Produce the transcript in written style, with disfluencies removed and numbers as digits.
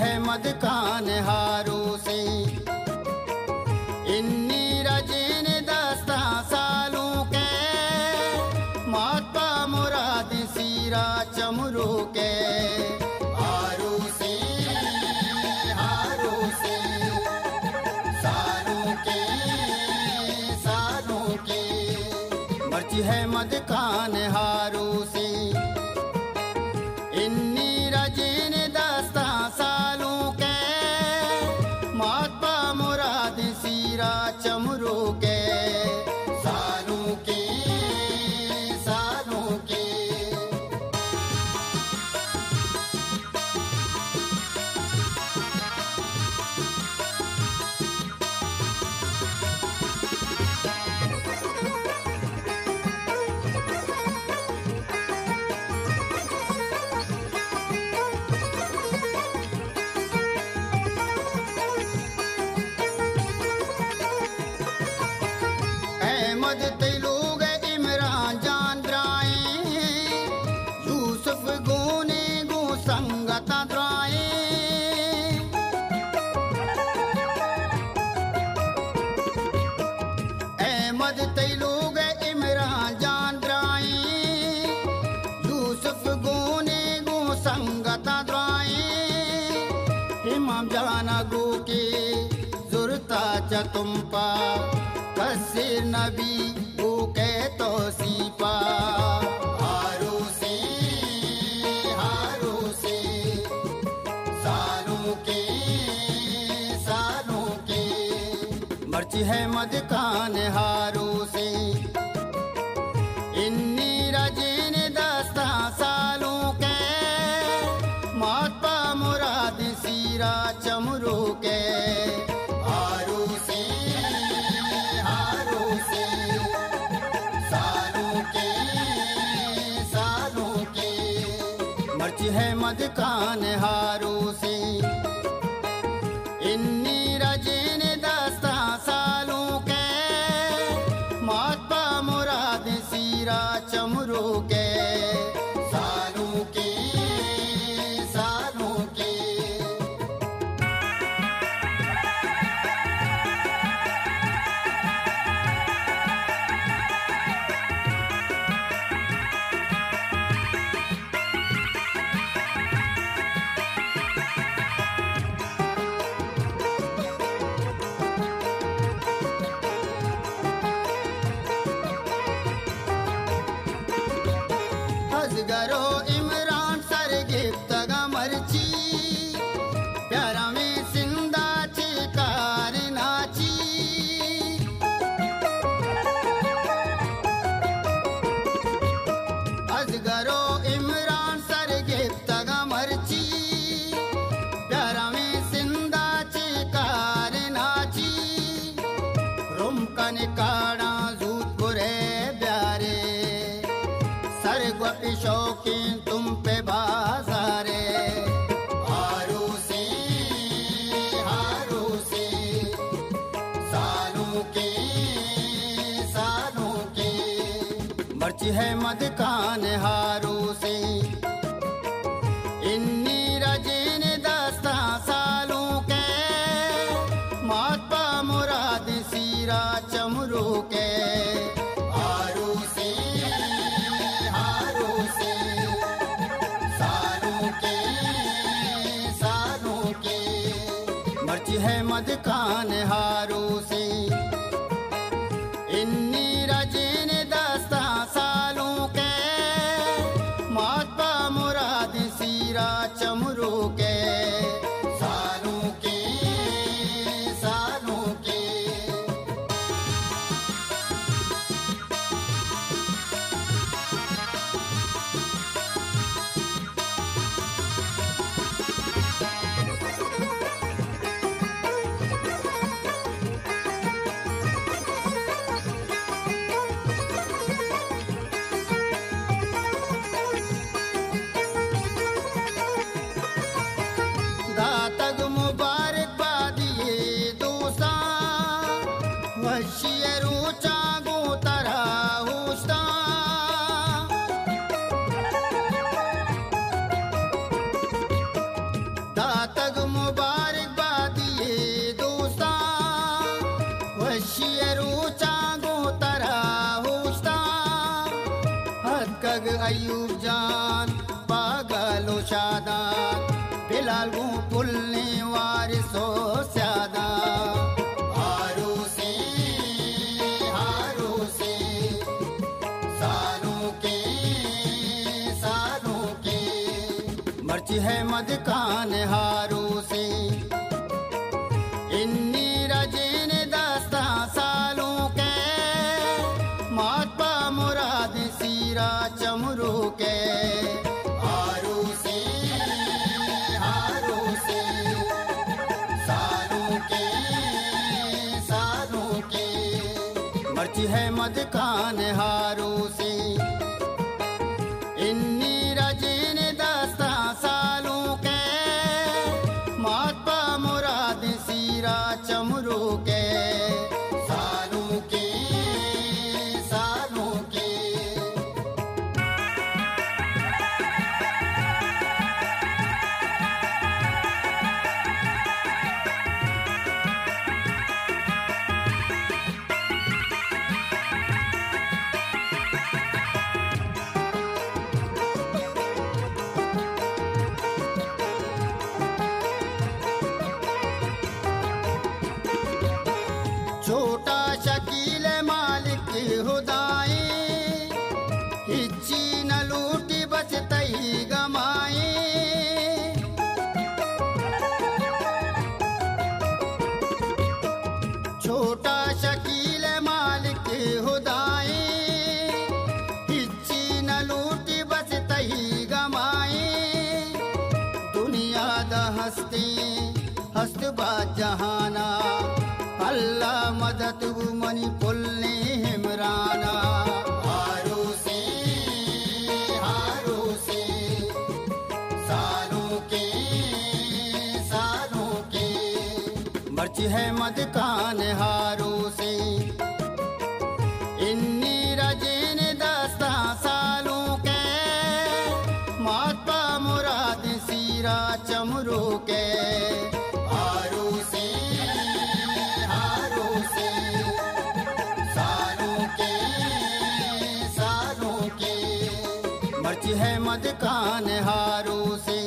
है मद खान हारू से इन्नी रजीन दस्ता सालों के माता मुराद सीरा चमरू के हारू से सालों के मर्जी है मद खान हारू से इन्नी रजीन दस्ता सालों के माता मुराद सीरा चमरू के सालों के अहमद तेलुग इमरान जान द्राए यूसुफ गोने गो संगता द्राए अहमद तेलुग इमरान जान द्राए यूसुफ गोने गो संगता द्राए इमाम जाना गो के जुरता च तुम पा कसीर नबी को के तौसीफा हारू से सालों के मर्जी है मद खान हारू से इन्नी रजीन दस्ता सालों के माता मुराद सीरा चमरू के हारू से सालों के मर्जी है मद खान हारू से इन्नी रजीन दस्ता सालों के माता मुराद सीरा चमरू के सालों के अजगरो इमरान सर गिफ्तगा मर्ची प्यारा में सिंदा चिकार नाची अजगरो इमरान सर गिफ्तगा मर्ची प्यारा में सिंदा चिकार नाची रुमकन काड़ा जूत बुरे प्यारे सर्ग शौकीन तुम पे बाजारे हारू से सालों के मर्जी है मद खान हारू से इन्नी रजीन दस्ता सालों के माता मुराद सीरा चमरू के हारू से सालों के मर्जी है मद खान हारू से इन्नी रजीन दस्ता सालों के माता मुराद सीरा चमरू के सालों के अयूब जान पागलो शादान बिलाल वो पुलने वारिसो स्यादा हारू से सालों के मर्ची है मदकान हारू से इन्नी रजेन दास्ता सालों के मातपा मुराद सीरा चमरू के हारू से सालों के मर्ची है मदकान हारू से इन्नी रजेन दास्ता सालों के मातपा मुराद सीरा चमरू के सालों के छोटा शकील मालिक खुदाई हिच्ची न लूटी बस तही गमाई छोटा शकील मालिक खुदाई हिच्ची न लूटी बस तही गमाई दुनिया दा हस्ती हस्त बा जहाना अल्लाह मदद मनी पुलने हिमराना हारू से सालों के मर्ची है मदकान हारू से इन्नी रजेन दास्ता सालों के मातपा मुराद सीरा चमरू के हारू से सालों के मर्ची है मदकान हारू से